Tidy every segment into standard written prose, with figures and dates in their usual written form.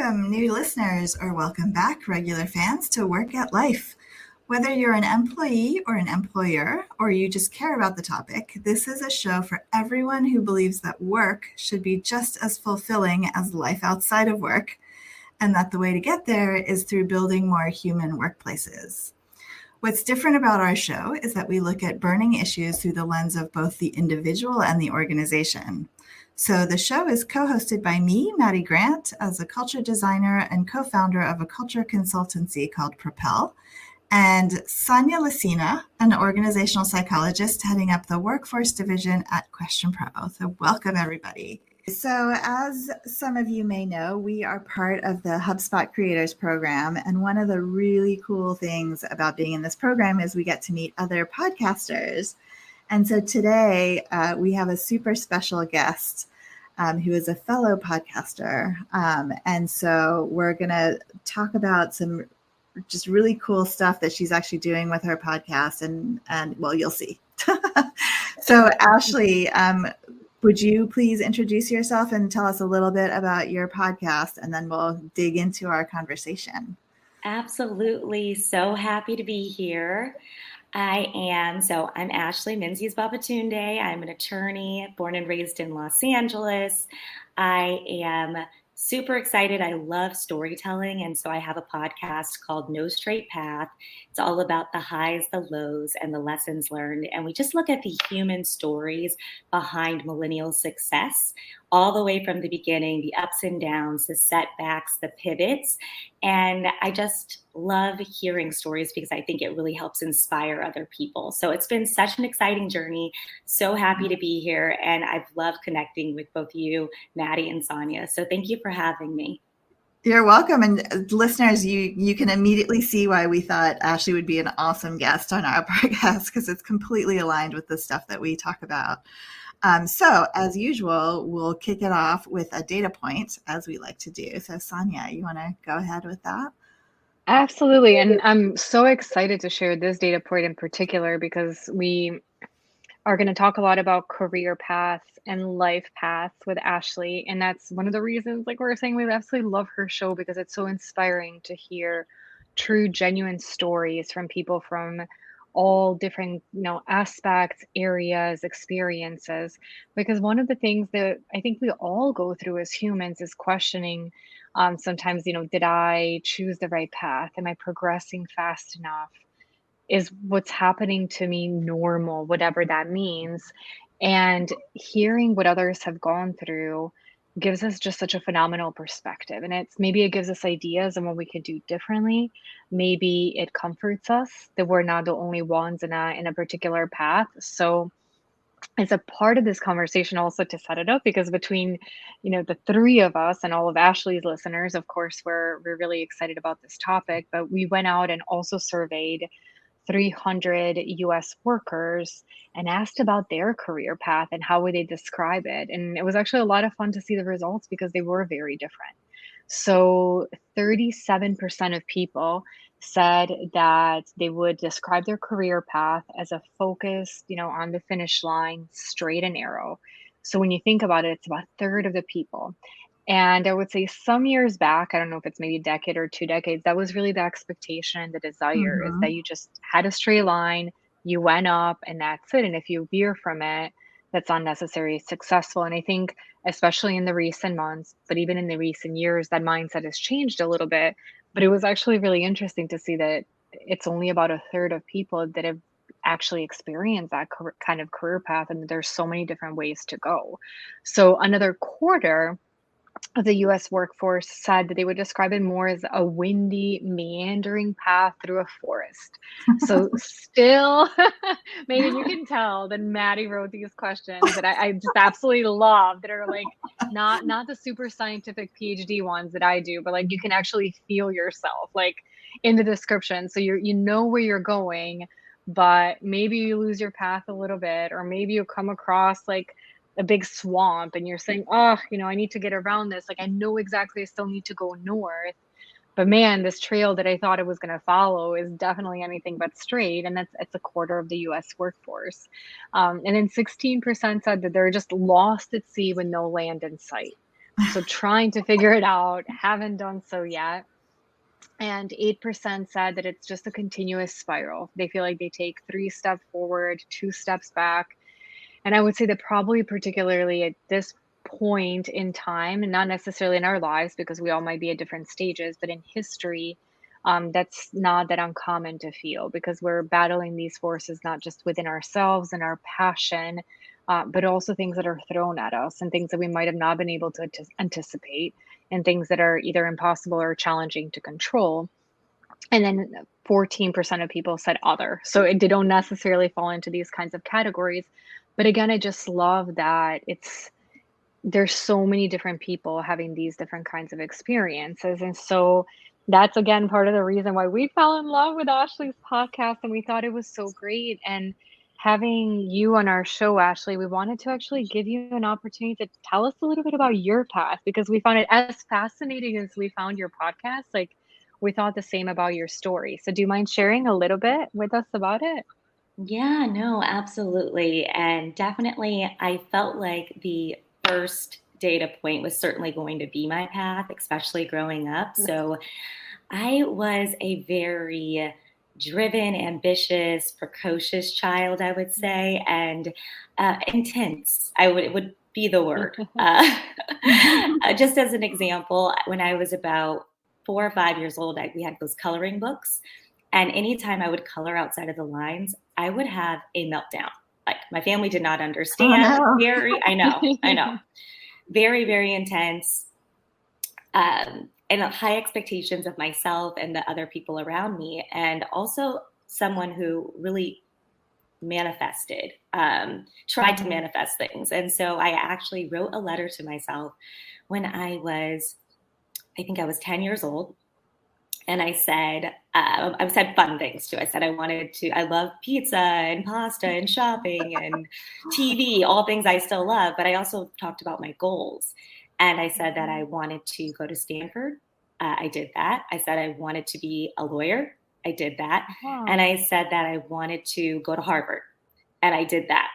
Welcome, new listeners, or welcome back, regular fans, to Work at Life. Whether you're an employee or an employer, or you just care about the topic, this is a show for everyone who believes that work should be just as fulfilling as life outside of work, and that the way to get there is through building more human workplaces. What's different about our show is that we look at burning issues through the lens of both the individual and the organization. So the show is co-hosted by me, Maddie Grant, as a culture designer and co-founder of a culture consultancy called Propel, and Sonia Lucina, an organizational psychologist heading up the workforce division at Question Pro. So welcome, everybody. So as some of you may know, we are part of the HubSpot Creators Program. And one of the really cool things about being in this program is we get to meet other podcasters. And so today we have a super special guest who is a fellow podcaster. And so we're going to talk about some just really cool stuff that she's actually doing with her podcast. And well, you'll see. So Ashley, would you please introduce yourself and tell us a little bit about your podcast, and then we'll dig into our conversation. Absolutely. So happy to be here. I'm Ashley Menzies-Babatunde. I'm an attorney born and raised in Los Angeles. I am super excited. I love storytelling. And so I have a podcast called No Straight Path. It's all about the highs, the lows, and the lessons learned. And we just look at the human stories behind millennial success, all the way from the beginning, the ups and downs, the setbacks, the pivots. And I just love hearing stories because I think it really helps inspire other people. So it's been such an exciting journey. So happy to be here. And I've loved connecting with both you, Maddie and Sonia. So thank you for having me. You're welcome. And listeners, you can immediately see why we thought Ashley would be an awesome guest on our podcast, because it's completely aligned with the stuff that we talk about. So as usual, we'll kick it off with a data point, as we like to do. So Sonia, you want to go ahead with that? Absolutely. And I'm so excited to share this data point in particular, because we are going to talk a lot about career paths and life paths with Ashley. And that's one of the reasons, like we were saying, we absolutely love her show, because it's so inspiring to hear true, genuine stories from people from all different, aspects, areas, experiences. Because one of the things that I think we all go through as humans is questioning sometimes, did I choose the right path? Am I progressing fast enough? Is what's happening to me normal, whatever that means? And hearing what others have gone through gives us just such a phenomenal perspective. And maybe it gives us ideas on what we could do differently. Maybe it comforts us that we're not the only ones in a particular path. So it's a part of this conversation also to set it up, because between, the three of us and all of Ashley's listeners, of course, we're really excited about this topic. But we went out and also surveyed 300 US workers and asked about their career path and how would they describe it. And it was actually a lot of fun to see the results, because they were very different. So 37% of people said that they would describe their career path as a focus, on the finish line, straight and narrow. So when you think about it, it's about a third of the people. And I would say some years back, I don't know if it's maybe a decade or 2 decades, that was really the expectation, the desire is that you just had a straight line, you went up, and that's it. And if you veer from it, that's unnecessarily successful. And I think, especially in the recent months, but even in the recent years, that mindset has changed a little bit. But it was actually really interesting to see that it's only about a third of people that have actually experienced that kind of career path, and there's so many different ways to go. So another quarter of the US workforce said that they would describe it more as a windy, meandering path through a forest. So still, Megan, you can tell that Maddie wrote these questions that I just absolutely love, that are like not the super scientific PhD ones that I do, but like you can actually feel yourself like in the description. So you know where you're going, but maybe you lose your path a little bit, or maybe you come across like a big swamp and you're saying, oh, I need to get around this. Like, I know exactly I still need to go north, but man, this trail that I thought it was going to follow is definitely anything but straight. And it's a quarter of the US workforce. And then 16% said that they're just lost at sea with no land in sight. So trying to figure it out, haven't done so yet. And 8% said that it's just a continuous spiral. They feel like they take 3 steps forward, 2 steps back. And I would say that probably particularly at this point in time, and not necessarily in our lives because we all might be at different stages, but in history, that's not that uncommon to feel because we're battling these forces not just within ourselves and our passion, but also things that are thrown at us and things that we might have not been able to anticipate and things that are either impossible or challenging to control. And then 14% of people said other. So they don't necessarily fall into these kinds of categories. But again, I just love that there's so many different people having these different kinds of experiences. And so that's again part of the reason why we fell in love with Ashley's podcast and we thought it was so great. And having you on our show, Ashley, we wanted to actually give you an opportunity to tell us a little bit about your path because we found it as fascinating as we found your podcast. Like we thought the same about your story. So do you mind sharing a little bit with us about it? Yeah, no, absolutely. And definitely, I felt like the first data point was certainly going to be my path, especially growing up. So I was a very driven, ambitious, precocious child, I would say, and intense. It would be the word. Just as an example, when I was about 4 or 5 years old, we had those coloring books, and anytime I would color outside of the lines, I would have a meltdown. Like my family did not Oh understand. no. I know, very, very intense. And high expectations of myself and the other people around me, and also someone who really manifested, tried to manifest things. And so I actually wrote a letter to myself when I think I was 10 years old. And I said fun things too. I said I love pizza and pasta and shopping and TV, all things I still love. But I also talked about my goals. And I said that I wanted to go to Stanford. I did that. I said I wanted to be a lawyer. I did that. And Wow. I said that I wanted to go to Harvard. And I did that.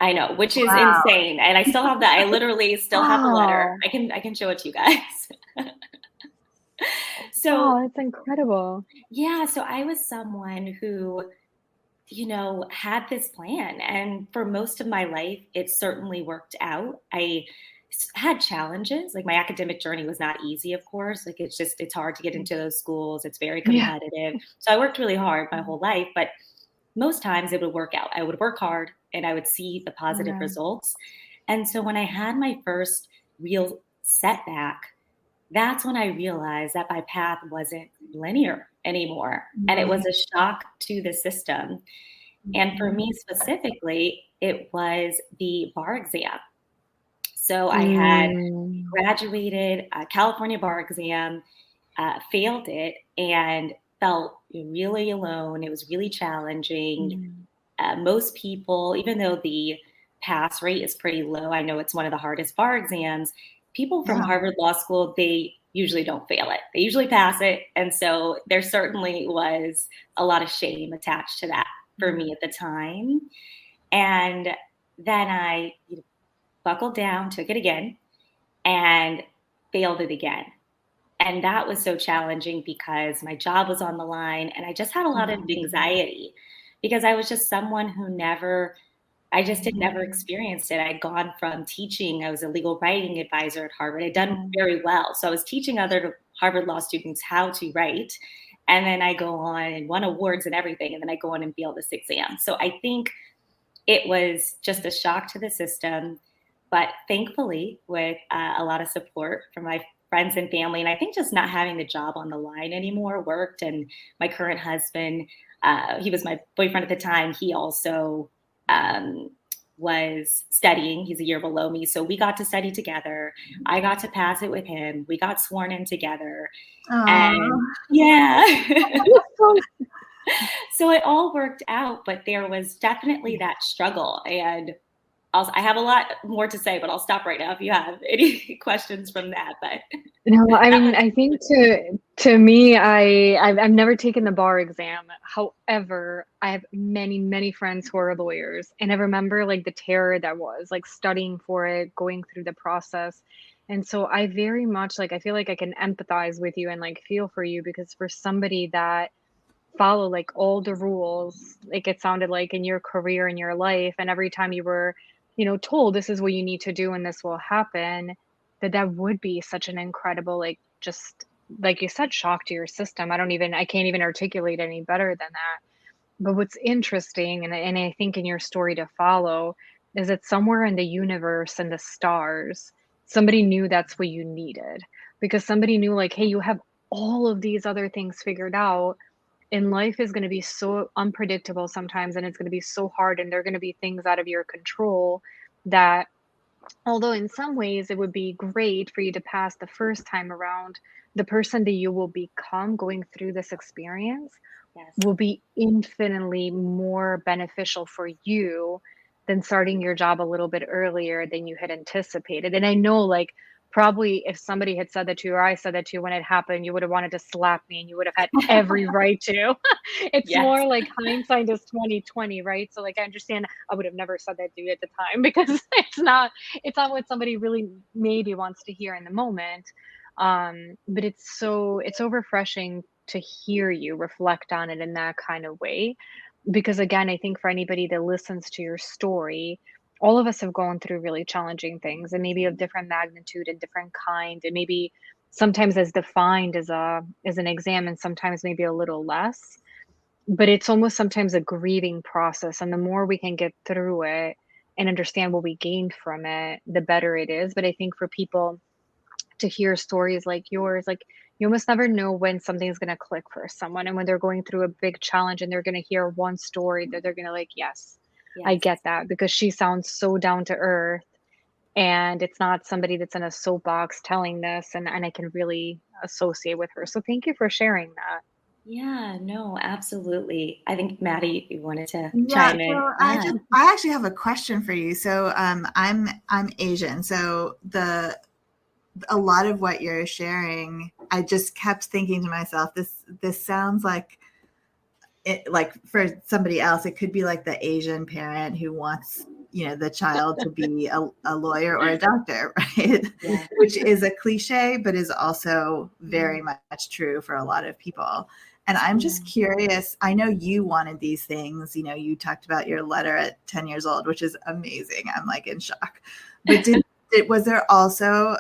I know, which is Wow. insane. And I still have that. I literally still have the letter. Wow. I can show it to you guys. So Wow, that's incredible. yeah, so I was someone who, had this plan. And for most of my life, it certainly worked out. Had challenges. Like my academic journey was not easy, of course. Like it's hard to get into those schools. It's very Yeah. competitive. So I worked really hard my whole life, but most times it would work out. I would work hard and I would see the positive Yeah. results. And so when I had my first real setback, that's when I realized that my path wasn't linear anymore. And it was a shock to the system. And for me specifically, it was the bar exam. So I had Mm. graduated a California bar exam, failed it, and felt really alone. It was really challenging. Mm. Most people, even though the pass rate is pretty low, I know it's one of the hardest bar exams. People from Yeah. Harvard Law School, they usually don't fail it. They usually pass it. And so there certainly was a lot of shame attached to that for me at the time. And then I buckled down, took it again, and failed it again. And that was so challenging because my job was on the line and I just had a lot of anxiety because I was just someone who I just had never experienced it. I'd gone from teaching, I was a legal writing advisor at Harvard. I'd done very well. So I was teaching other Harvard law students how to write. And then I go on and won awards and everything. And then I go on and fail this exam. So I think it was just a shock to the system. But thankfully, with a lot of support from my friends and family, and I think just not having the job on the line anymore worked. And my current husband, he was my boyfriend at the time. He also was studying. He's a year below me. So we got to study together. I got to pass it with him. We got sworn in together. And Oh, yeah. So it all worked out, but there was definitely that struggle. And I have a lot more to say, but I'll stop right now if you have any questions from that. But No, I that mean, was I think to me, I've never taken the bar exam. However, I have many friends who are lawyers, and I remember like the terror that was like studying for it, going through the process. And so I very much like, I feel like I can empathize with you and like feel for you because for somebody that follow like all the rules, like it sounded like in your career in your life, and every time you were, told this is what you need to do and this will happen, that would be such an incredible, like just like you said, shock to your system. I can't even articulate any better than that. But what's interesting, and I think in your story to follow, is that somewhere in the universe and the stars, somebody knew that's what you needed. Because somebody knew, like, hey, you have all of these other things figured out, and life is going to be so unpredictable sometimes, and it's going to be so hard, and there are going to be things out of your control that, although in some ways it would be great for you to pass the first time around, the person that you will become going through this experience Yes. will be infinitely more beneficial for you than starting your job a little bit earlier than you had anticipated. And I know, like, probably if somebody had said that to you or I said that to you when it happened, you would have wanted to slap me and you would have had every right to. It's Yes. more like hindsight is 2020, right? So like I understand I would have never said that to you at the time because it's not what somebody really maybe wants to hear in the moment. But it's so refreshing to hear you reflect on it in that kind of way. Because again, I think for anybody that listens to your story, all of us have gone through really challenging things and maybe of different magnitude and different kind, and maybe sometimes as defined as an exam and sometimes maybe a little less. But it's almost sometimes a grieving process. And the more we can get through it and understand what we gained from it, the better it is. But I think for people to hear stories like yours, like you almost never know when something's going to click for someone and when they're going through a big challenge and they're going to hear one story that they're going to like, yes, I Yes. get that because she sounds so down to earth and it's not somebody that's in a soapbox telling this and I can really associate with her. So thank you for sharing that. Yeah, no, absolutely. I think Maddie, you wanted to Yeah, chime in. so Yeah. I actually have a question for you. So I'm Asian. So the a lot of what you're sharing, I just kept thinking to myself, this sounds like it, like for somebody else, it could be like the Asian parent who wants, the child to be a lawyer or a doctor, right? Yeah. Which is a cliche, but is also very much true for a lot of people. And I'm Yeah. just curious. I know you wanted these things. You talked about your letter at 10 years old, which is amazing. I'm like in shock. But was there also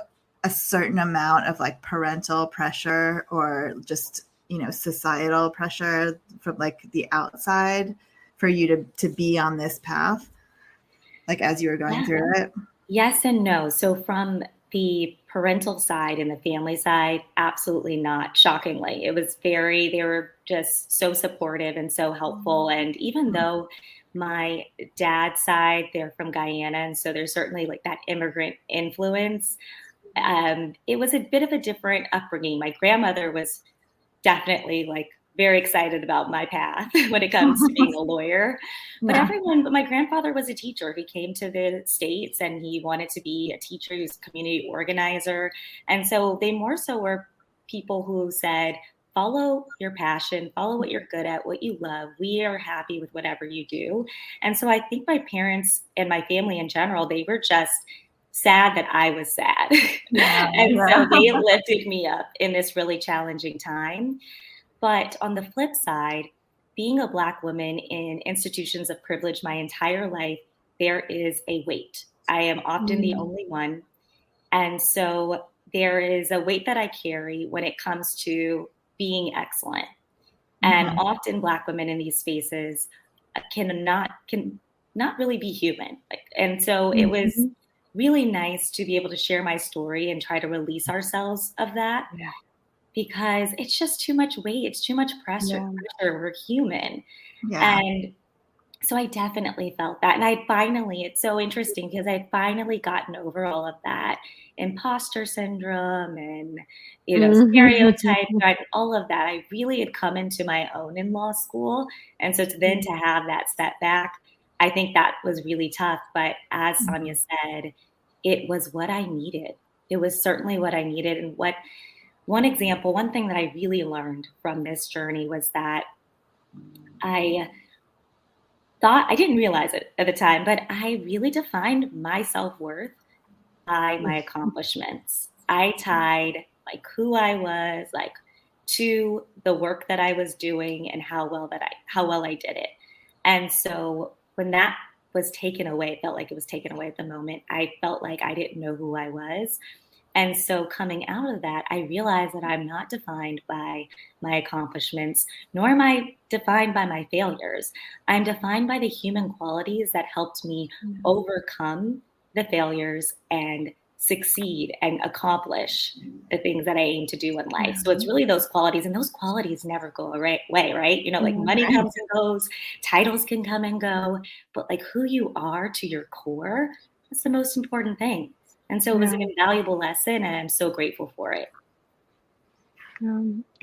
a certain amount of like parental pressure or just societal pressure from like the outside for you to be on this path, like as you were going Yeah. through it? Yes and no. So from the parental side and the family side, absolutely not. Shockingly, they were just so supportive and so helpful. And even though my dad's side, they're from Guyana, and so there's certainly like that immigrant influence. It was a bit of a different upbringing. My grandmother was definitely like very excited about my path when it comes to being a lawyer. Yeah. But my grandfather was a teacher. He came to the States and he wanted to be a teacher. He was a community organizer. And so they more so were people who said, follow your passion, follow what you're good at, what you love. We are happy with whatever you do. And so I think my parents and my family in general, they were just sad that I was sad. Yeah. And Yeah. so they lifted me up in this really challenging time. But on the flip side, being a Black woman in institutions of privilege my entire life, there is a weight. I am often the only one. And so there is a weight that I carry when it comes to being excellent. And Mhm. often Black women in these spaces can not really be human. And so it was Mhm. really nice to be able to share my story and try to release ourselves of that Yeah. because it's just too much weight. It's too much pressure. Yeah. We're human. Yeah. And so I definitely felt that. And it's so interesting because I'd finally gotten over all of that imposter syndrome and, Mhm. stereotype, and all of that. I really had come into my own in law school. And so to have that setback, I think that was really tough. But as Sonia said, it was what I needed. It was certainly what I needed. And one thing that I really learned from this journey was that I I didn't realize it at the time, but I really defined my self worth tie my accomplishments. I tied like who I was, like to the work that I was doing and how well I did it. And so when that was taken away, it felt like it was taken away at the moment. I felt like I didn't know who I was. And so coming out of that, I realized that I'm not defined by my accomplishments, nor am I defined by my failures. I'm defined by the human qualities that helped me overcome the failures and succeed and accomplish the things that I aim to do in life. So it's really those qualities, and those qualities never go away, right? You know, like money Right. comes and goes, titles can come and go, but like who you are to your core, that's the most important thing. And so it was an Yeah. invaluable lesson, and I'm so grateful for it.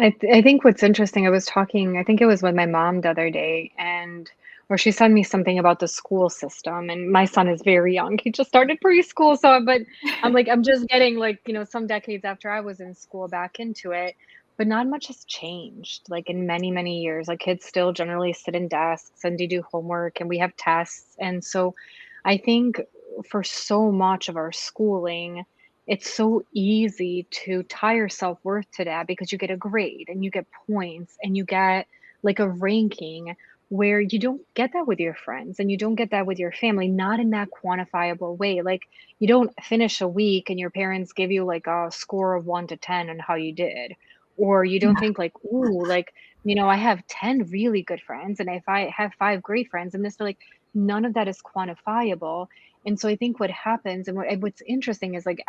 I think what's interesting, I was talking, I think it was with my mom the other day, and or she sent me something about the school system, and my son is very young. He just started preschool, so but I'm like, I'm just getting like, some decades after I was in school back into it, but not much has changed like in many, many years. Like kids still generally sit in desks and they do homework and we have tests. And so I think for so much of our schooling, it's so easy to tie your self-worth to that because you get a grade and you get points and you get like a ranking where you don't get that with your friends and you don't get that with your family, not in that quantifiable way. Like you don't finish a week and your parents give you like a score of 1 to 10 on how you did. Or you don't think like, ooh, like, I have 10 really good friends and if I have 5 great friends and this, like, none of that is quantifiable. And so I think what happens and what's interesting is like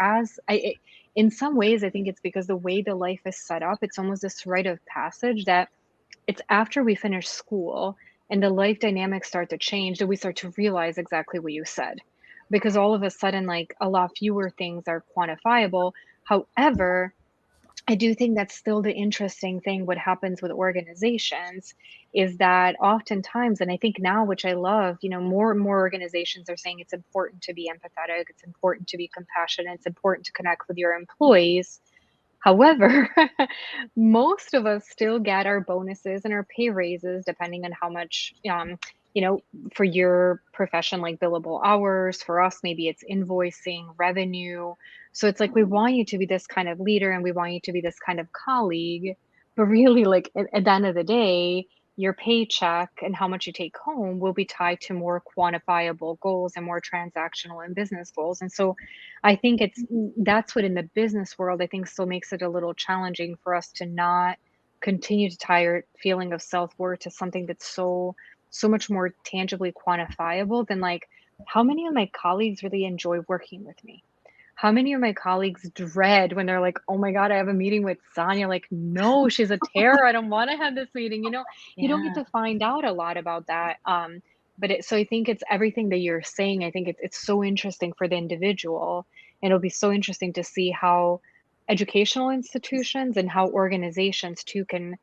in some ways I think it's because the way the life is set up, it's almost this rite of passage that it's after we finish school and the life dynamics start to change that we start to realize exactly what you said. Because all of a sudden, like a lot fewer things are quantifiable. However, I do think that's still the interesting thing. What happens with organizations is that oftentimes, and I think now, which I love, more and more organizations are saying it's important to be empathetic, it's important to be compassionate, it's important to connect with your employees. However, most of us still get our bonuses and our pay raises depending on how much, you know, for your profession, like billable hours. For us, maybe it's invoicing, revenue. So it's like we want you to be this kind of leader and we want you to be this kind of colleague. But really, like at the end of the day, your paycheck and how much you take home will be tied to more quantifiable goals and more transactional and business goals. And so I think that's what in the business world, I think still makes it a little challenging for us to not continue to tie our feeling of self-worth to something that's so much more tangibly quantifiable than like how many of my colleagues really enjoy working with me? How many of my colleagues dread when they're like, "Oh my God, I have a meeting with Sonia." Like, no, she's a terror. I don't want to have this meeting. You don't get Yeah. to find out a lot about that. So I think it's everything that you're saying. I think it's so interesting for the individual. And it'll be so interesting to see how educational institutions and how organizations too can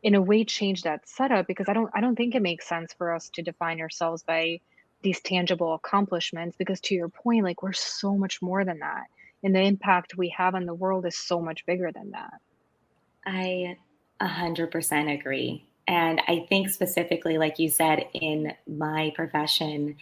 in a way change that setup because I don't think it makes sense for us to define ourselves by these tangible accomplishments because to your point like we're so much more than that and the impact we have on the world is so much bigger than that. I 100% agree. And I think specifically, like you said, in my profession,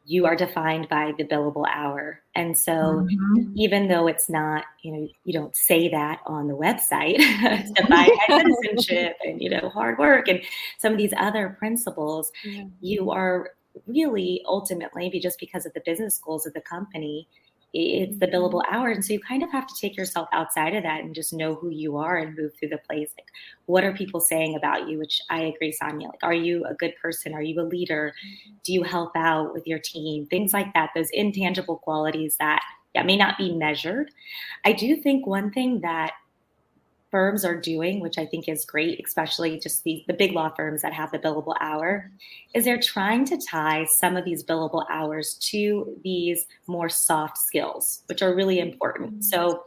you are defined by the billable hour. And so Mhm. even though it's not, you don't say that on the website, it's defined by citizenship and, hard work and some of these other principles, Yeah. you are really ultimately, just because of the business goals of the company, it's the billable hour. And so you kind of have to take yourself outside of that and just know who you are and move through the place. Like, what are people saying about you? Which I agree, Sonia. Like, are you a good person? Are you a leader? Do you help out with your team? Things like that, those intangible qualities that may not be measured. I do think one thing that firms are doing, which I think is great, especially just the big law firms that have the billable hour, is they're trying to tie some of these billable hours to these more soft skills, which are really important. So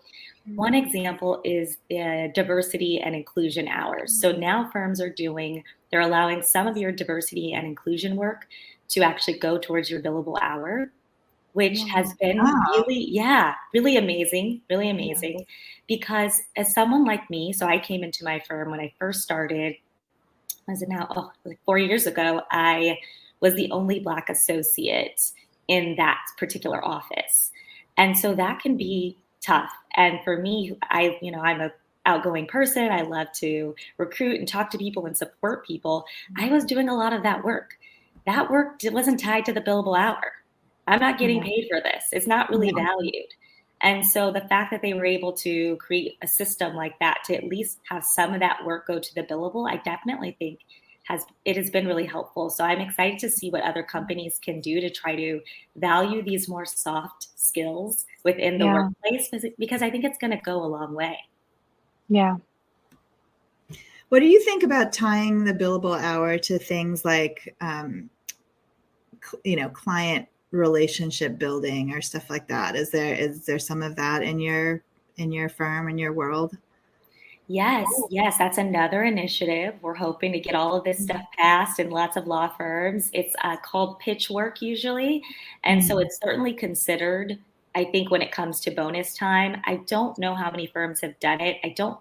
one example is the diversity and inclusion hours. So now firms they're allowing some of your diversity and inclusion work to actually go towards your billable hour, which has Wow. been Wow. really amazing, really Yeah. amazing. Because as someone like me, so I came into my firm when I first started, was it now? Oh, like 4 years ago, I was the only Black associate in that particular office. And so that can be tough. And for me, I'm a outgoing person. I love to recruit and talk to people and support people. I was doing a lot of that work. That work wasn't tied to the billable hour. I'm not getting Yeah. paid for this. It's not really valued. And so the fact that they were able to create a system like that to at least have some of that work go to the billable, I definitely think has been really helpful. So I'm excited to see what other companies can do to try to value these more soft skills within the Yeah. workplace, because I think it's going to go a long way. Yeah. What do you think about tying the billable hour to things like, client relationship building or stuff like that? Is there some of that in your firm, in your world? Yes, that's another initiative. We're hoping to get all of this stuff passed in lots of law firms. It's called pitch work usually. And so it's certainly considered, I think, when it comes to bonus time. I don't know how many firms have done it. I don't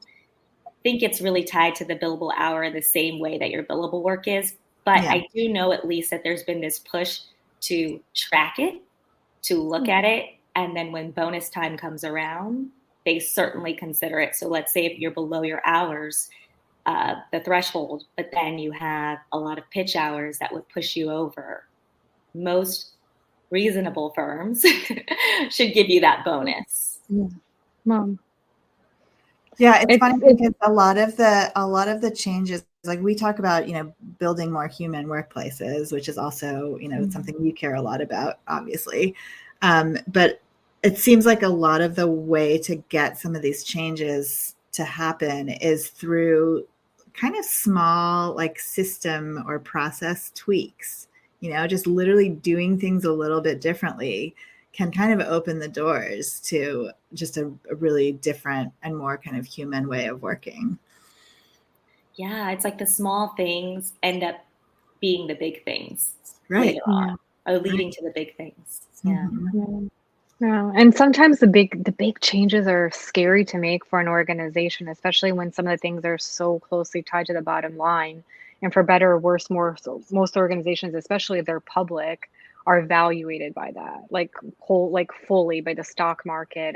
think it's really tied to the billable hour in the same way that your billable work is. But Yeah. I do know at least that there's been this push to track it, to look at it. And then when bonus time comes around, they certainly consider it. So let's say if you're below your hours, the threshold, but then you have a lot of pitch hours that would push you over. Most reasonable firms should give you that bonus. Yeah. Mom. Yeah, it's It's funny because a lot of the changes, like we talk about, building more human workplaces, which is also, something you care a lot about, obviously. But it seems like a lot of the way to get some of these changes to happen is through kind of small, like, system or process tweaks, just literally doing things a little bit differently can kind of open the doors to just a really different and more kind of human way of working. Yeah, it's like the small things end up being the big things Right. later Yeah. on, or leading to the big things. Yeah. Mm-hmm. Yeah. And sometimes the big changes are scary to make for an organization, especially when some of the things are so closely tied to the bottom line. And for better or worse, most organizations, especially if they're public, are evaluated by that, like fully by the stock market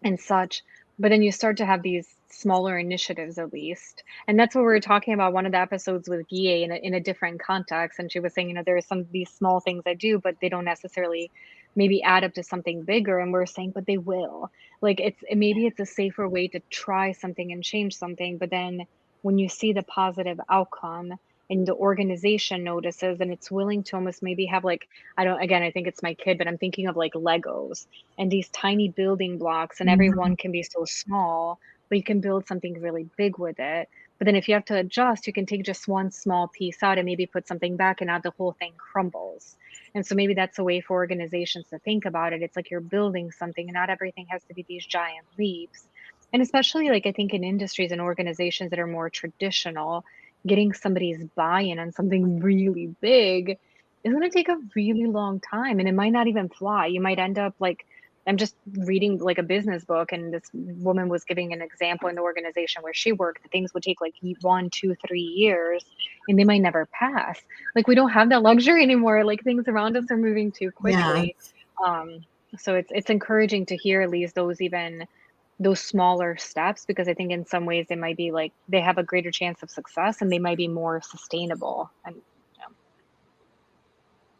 and such. But then you start to have these smaller initiatives, at least. And that's what we were talking about one of the episodes with GA in a different context. And she was saying, there are some of these small things I do, but they don't necessarily maybe add up to something bigger. And we're saying, but they will. Like maybe it's a safer way to try something and change something. But then when you see the positive outcome and the organization notices and it's willing to almost maybe have like, I think it's my kid, but I'm thinking of like Legos and these tiny building blocks, and Mm-hmm. everyone can be so small, but you can build something really big with it. But then if you have to adjust, you can take just one small piece out and maybe put something back, and now the whole thing crumbles. And so maybe that's a way for organizations to think about it. It's like you're building something, and not everything has to be these giant leaps. And especially like I think in industries and organizations that are more traditional, getting somebody's buy-in on something really big is going to take a really long time, and it might not even fly. You might end up like, I'm just reading like a business book, and this woman was giving an example in the organization where she worked that things would take like 1, 2, 3 years, and they might never pass. Like we don't have that luxury anymore. Like things around us are moving too Yeah. quickly. Um, so it's encouraging to hear at least those smaller steps, because I think in some ways they might be like they have a greater chance of success and they might be more sustainable. And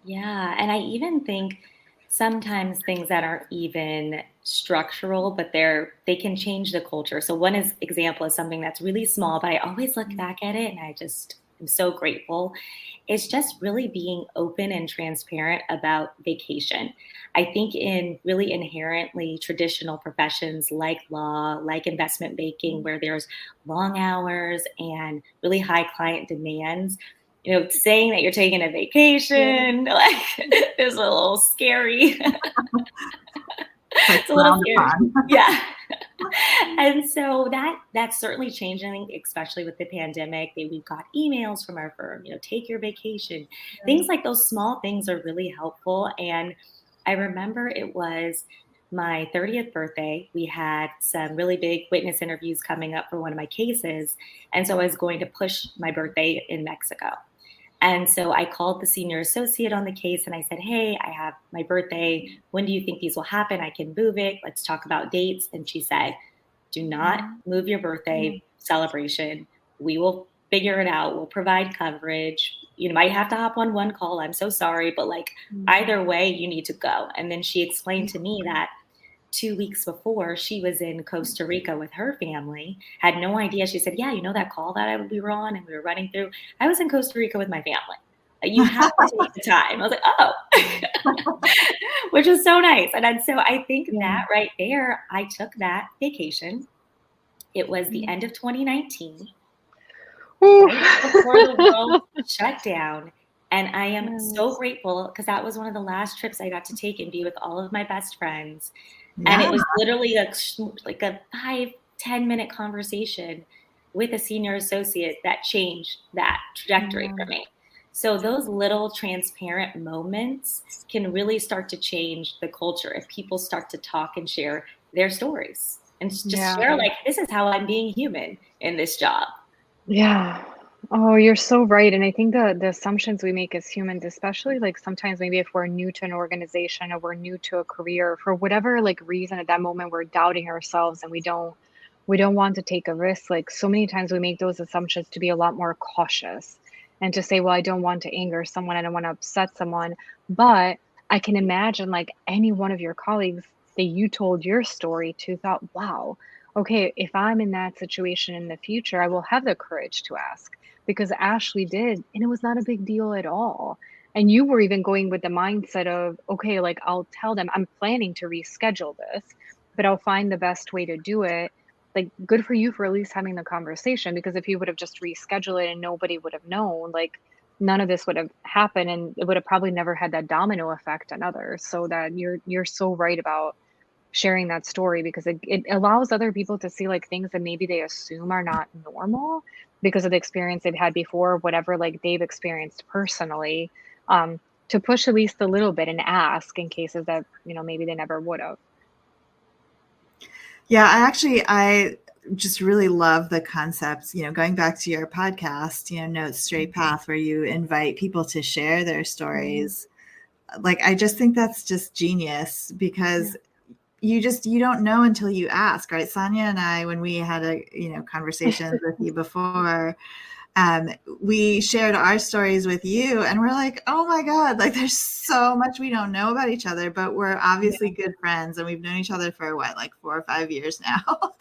Yeah, and I even think sometimes things that aren't even structural, but they can change the culture. So one example is something that's really small, but I always look back at it and I just am so grateful. It's just really being open and transparent about vacation. I think in really inherently traditional professions like law, like investment banking, where there's long hours and really high client demands, saying that you're taking a vacation, like, is a little scary. Like It's a little frowned scary. upon. Yeah. And so that's certainly changing, especially with the pandemic. We've got emails from our firm, take your vacation. Things like those small things are really helpful. And I remember it was my 30th birthday. We had some really big witness interviews coming up for one of my cases. And so I was going to push my birthday in Mexico. And so I called the senior associate on the case and I said, hey, I have my birthday. When do you think these will happen? I can move it. Let's talk about dates. And she said, do not move your birthday celebration. We will figure it out. We'll provide coverage. You might have to hop on one call. I'm so sorry. But like either way, you need to go. And then she explained to me that 2 weeks before, she was in Costa Rica with her family, had no idea. She said, yeah, you know that call that we were on and we were running through? I was in Costa Rica with my family. You have to take the time. I was like, oh, which was so nice. And so I think that right there, I took that vacation. It was the end of 2019, right before the world shut down. And I am so grateful because that was one of the last trips I got to take and be with all of my best friends. And it was literally like a 5-10 minute conversation with a senior associate that changed that trajectory for me. So those little transparent moments can really start to change the culture if people start to talk and share their stories and just share like, this is how I'm being human in this job. Yeah. Oh, you're so right. And I think the assumptions we make as humans, especially like sometimes maybe if we're new to an organization or we're new to a career, for whatever like reason at that moment we're doubting ourselves and we don't want to take a risk. Like so many times we make those assumptions to be a lot more cautious and to say, well, I don't want to anger someone, I don't want to upset someone. But I can imagine like any one of your colleagues that you told your story to thought, wow, okay, if I'm in that situation in the future, I will have the courage to ask because Ashley did, and it was not a big deal at all. And you were even going with the mindset of, okay, like I'll tell them I'm planning to reschedule this, but I'll find the best way to do it. Like, good for you for at least having the conversation because if you would have just rescheduled it and nobody would have known, like, none of this would have happened and it would have probably never had that domino effect on others. So that you're so right about sharing that story because it allows other people to see like things that maybe they assume are not normal because of the experience they've had before, whatever like they've experienced personally, to push at least a little bit and ask in cases that, maybe they never would have. Yeah, I just really love the concepts, going back to your podcast, No Straight Path, where you invite people to share their stories. Like, I just think that's just genius because you don't know until you ask, right? Sonia and I, when we had conversations with you before, we shared our stories with you and we're like, oh my God, like there's so much we don't know about each other, but we're obviously good friends and we've known each other for like 4 or 5 years now.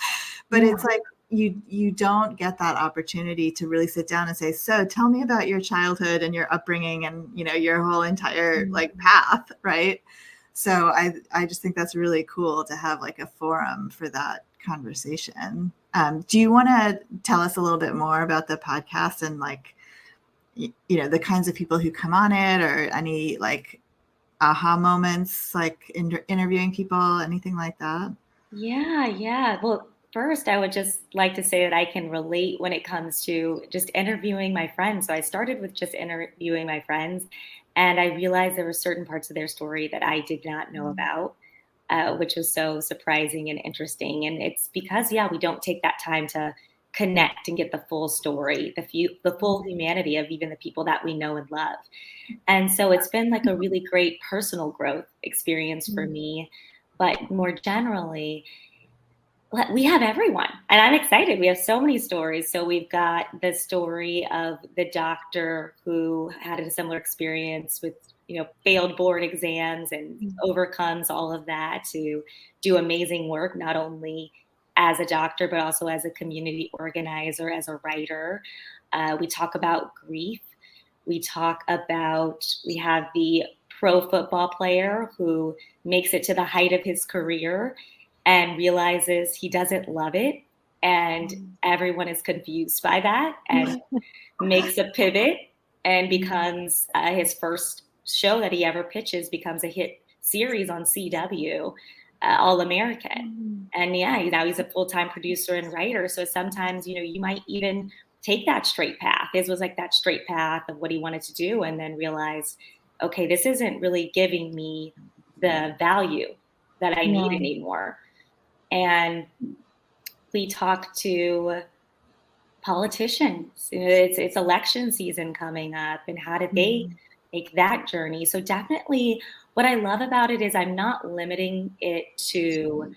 But it's like, you don't get that opportunity to really sit down and say, so tell me about your childhood and your upbringing and, your whole entire like path. Right. So I just think that's really cool to have like a forum for that conversation. Do you want to tell us a little bit more about the podcast and like, the kinds of people who come on it or any like aha moments, like interviewing people, anything like that? Yeah. Well, first, I would just like to say that I can relate when it comes to just interviewing my friends. So I started with just interviewing my friends, and I realized there were certain parts of their story that I did not know about, which was so surprising and interesting. And it's because, we don't take that time to connect and get the full story, the full humanity of even the people that we know and love. And so it's been like a really great personal growth experience for me. But more generally, we have everyone. And I'm excited. We have so many stories. So we've got the story of the doctor who had a similar experience with, failed board exams and overcomes all of that to do amazing work, not only as a doctor, but also as a community organizer, as a writer. We talk about grief. We have the pro football player who makes it to the height of his career and realizes he doesn't love it. And everyone is confused by that and makes a pivot and becomes his first show that he ever pitches becomes a hit series on CW, All American. And now he's a full-time producer and writer. So sometimes, you might even take that straight path. His was like that straight path of what he wanted to do and then realize, okay, this isn't really giving me the value that I need anymore. And we talked to politicians. It's election season coming up, and how did they make that journey? So definitely, what I love about it is I'm not limiting it to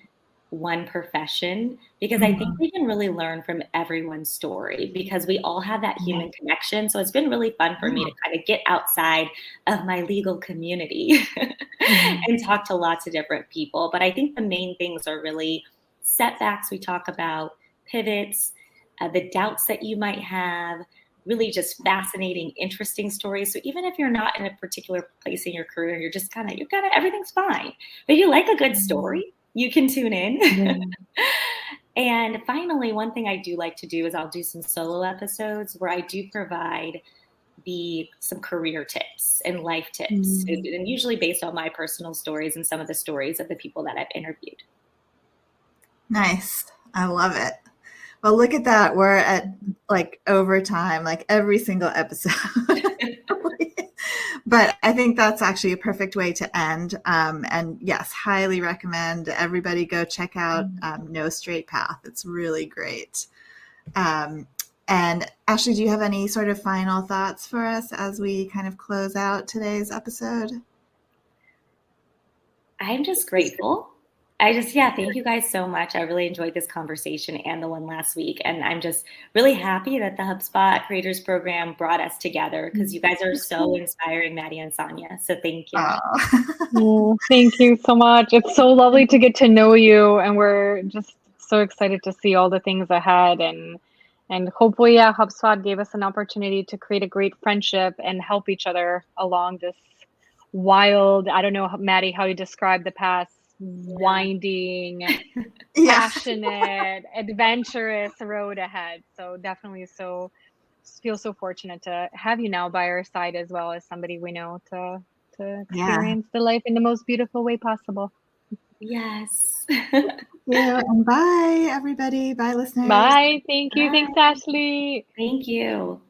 one profession, because I think we can really learn from everyone's story, because we all have that human connection. So it's been really fun for me to kind of get outside of my legal community and talk to lots of different people. But I think the main things are really setbacks we talk about, pivots, the doubts that you might have, really just fascinating, interesting stories. So even if you're not in a particular place in your career, you're everything's fine. But you like a good story, you can tune in. And finally, one thing I do like to do is I'll do some solo episodes where I do provide some career tips and life tips, and usually based on my personal stories and some of the stories of the people that I've interviewed. Nice. I love it. Well, look at that. We're at like overtime, like every single episode. But I think that's actually a perfect way to end. And yes, highly recommend everybody go check out No Straight Path. It's really great. And Ashley, do you have any sort of final thoughts for us as we kind of close out today's episode? I'm just grateful. Thank you guys so much. I really enjoyed this conversation and the one last week. And I'm just really happy that the HubSpot Creators Program brought us together, because you guys are so inspiring, Maddie and Sonia. So thank you. Oh, thank you so much. It's so lovely to get to know you. And we're just so excited to see all the things ahead. And hopefully, HubSpot gave us an opportunity to create a great friendship and help each other along this wild, I don't know, Maddie, how you describe the past, winding, passionate, adventurous road ahead. So definitely feel so fortunate to have you now by our side, as well as somebody we know to experience the life in the most beautiful way possible. Yes. Yeah. And bye, everybody. Bye, listeners. Bye. Thank you. Bye. Thanks, Ashley. Thank you.